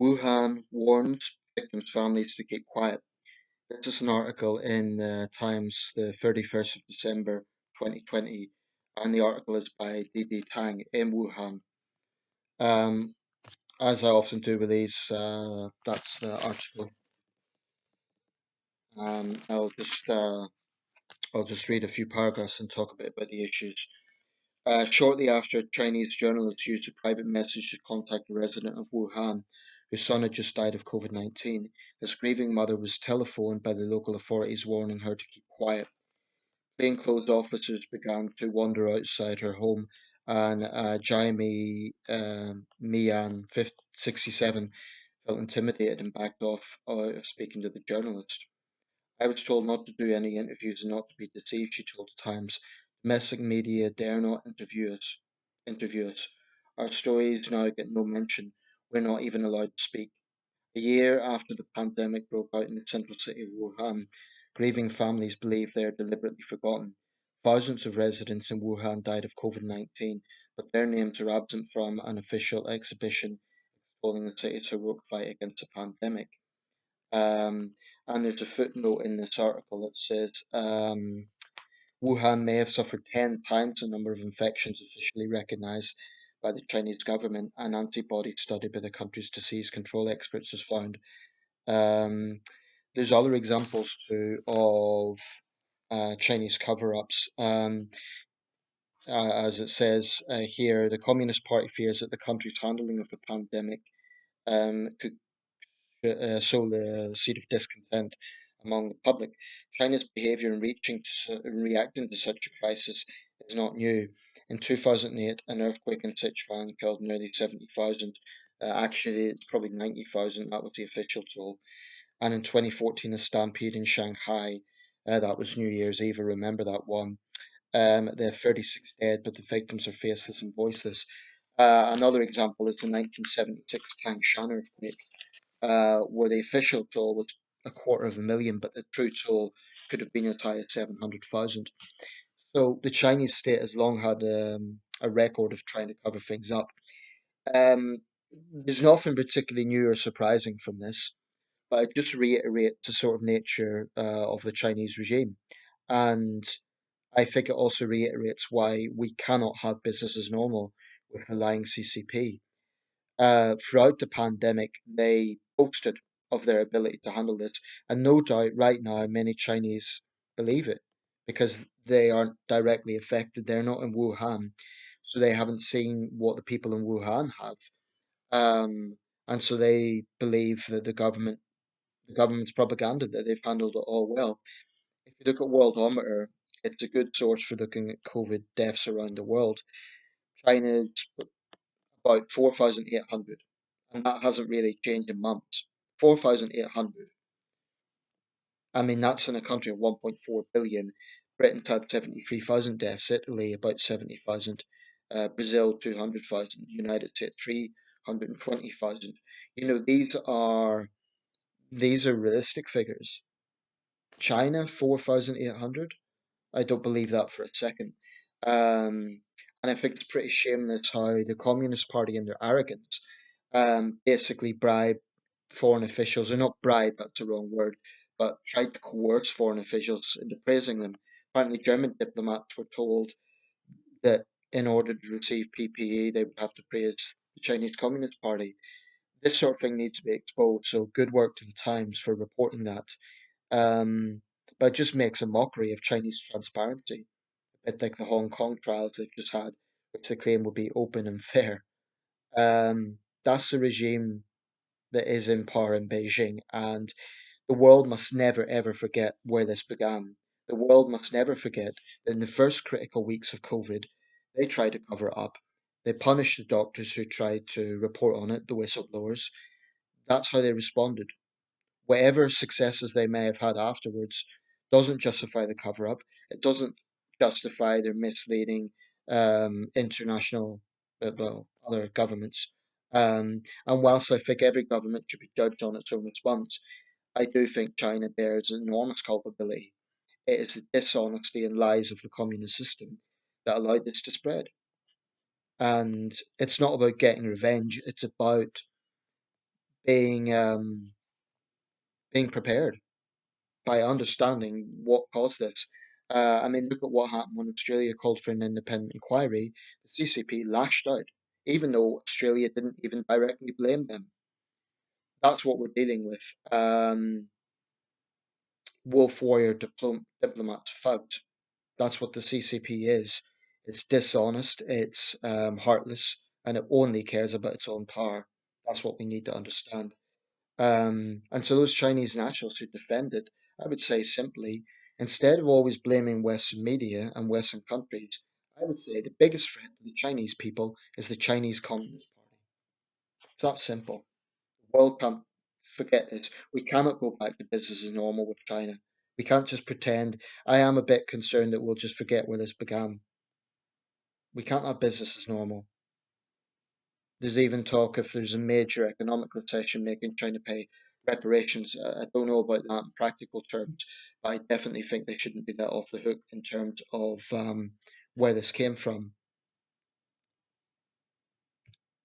Wuhan warns victims' families to keep quiet. This is an article in Times, the 31st of December 2020, and the article is by Didi Tang in Wuhan. Um, as I often do with these, that's the article. Um, I'll just uh, I'll just read a few paragraphs and talk a bit about the issues. Shortly after, a Chinese journalist used a private message to contact a resident of Wuhan whose son had just died of COVID-19. His grieving mother was telephoned by the local authorities warning her to keep quiet. Plainclothes officers began to wander outside her home, and Jaime Mian, 67, felt intimidated and backed off out of speaking to the journalist. I was told not to do any interviews and not to be deceived, she told the Times. Domestic media dare not interview us. Our stories now get no mention. We're not even allowed to speak. A year after the pandemic broke out in the central city of Wuhan, grieving families believe they are deliberately forgotten. Thousands of residents in Wuhan died of COVID-19, but their names are absent from an official exhibition extolling the city's heroic fight against the pandemic. Um, and there's a footnote in this article that says Wuhan may have suffered 10 times the number of infections officially recognized by the Chinese government. An antibody study by the country's disease control experts has found. Um, there's other examples too of Chinese cover-ups. As it says here, the Communist Party fears that the country's handling of the pandemic could sow the seed of discontent among the public. China's behaviour in in reacting to such a crisis is not new. In 2008, an earthquake in Sichuan killed nearly 70,000. Actually, it's probably 90,000. That was the official toll. And in 2014, a stampede in Shanghai. That was New Year's Eve. I remember that one. There are 36 dead, but the victims are faceless and voiceless. Another example is the 1976 Tangshan earthquake, where the official toll was a quarter of a million, but the true toll could have been as high as 700,000. So the Chinese state has long had a record of trying to cover things up. Um, there's nothing particularly new or surprising from this, but it just reiterates the sort of nature of the Chinese regime. And I think it also reiterates why we cannot have business as normal with the lying CCP. Throughout the pandemic, they boasted of their ability to handle this. And no doubt, right now, many Chinese believe it because they aren't directly affected. They're not in Wuhan, so they haven't seen what the people in Wuhan have. Um, and so they believe that the government's propaganda, that they've handled it all well. If you look at Worldometer, it's a good source for looking at COVID deaths around the world. China's about 4,800, and that hasn't really changed in months. 4,800. I mean, that's in a country of 1.4 billion. Britain's had 73,000 deaths, Italy about 70,000, Brazil 200,000, United States 320,000. You know, these are realistic figures. China 4,800. I don't believe that for a second. And I think it's pretty shameless how the Communist Party, in their arrogance, basically bribe foreign officials, or not bribe, that's the wrong word, but tried to coerce foreign officials into praising them. Apparently, German diplomats were told that in order to receive PPE, they would have to praise the Chinese Communist Party. This sort of thing needs to be exposed, so good work to the Times for reporting that. Um, but it just makes a mockery of Chinese transparency, a bit like the Hong Kong trials they've just had, which they claim will be open and fair. That's the regime that is in power in Beijing, and the world must never ever forget where this began. The world must never forget that in the first critical weeks of COVID, they tried to cover it up. They punished the doctors who tried to report on it, the whistleblowers. That's how they responded. Whatever successes they may have had afterwards doesn't justify the cover up. It doesn't justify their misleading international, well, other governments. And whilst I think every government should be judged on its own response, I do think China bears enormous culpability. It is the dishonesty and lies of the communist system that allowed this to spread. And it's not about getting revenge, it's about being being prepared by understanding what caused this. I mean, look at what happened when Australia called for an independent inquiry. The CCP lashed out, even though Australia didn't even directly blame them. That's what we're dealing with. Wolf warrior diplomat fout. That's what the CCP is. It's dishonest, it's heartless, and it only cares about its own power. That's what we need to understand. And to those Chinese nationals who defend it, I would say simply, instead of always blaming Western media and Western countries, I would say the biggest threat to the Chinese people is the Chinese Communist Party. It's that simple. The world can't forget this. We cannot go back to business as normal with China. We can't just pretend. I am a bit concerned that we'll just forget where this began. We can't have business as normal. There's even talk if there's a major economic recession making China pay reparations. I don't know about that in practical terms, but I definitely think they shouldn't be let off the hook in terms of where this came from.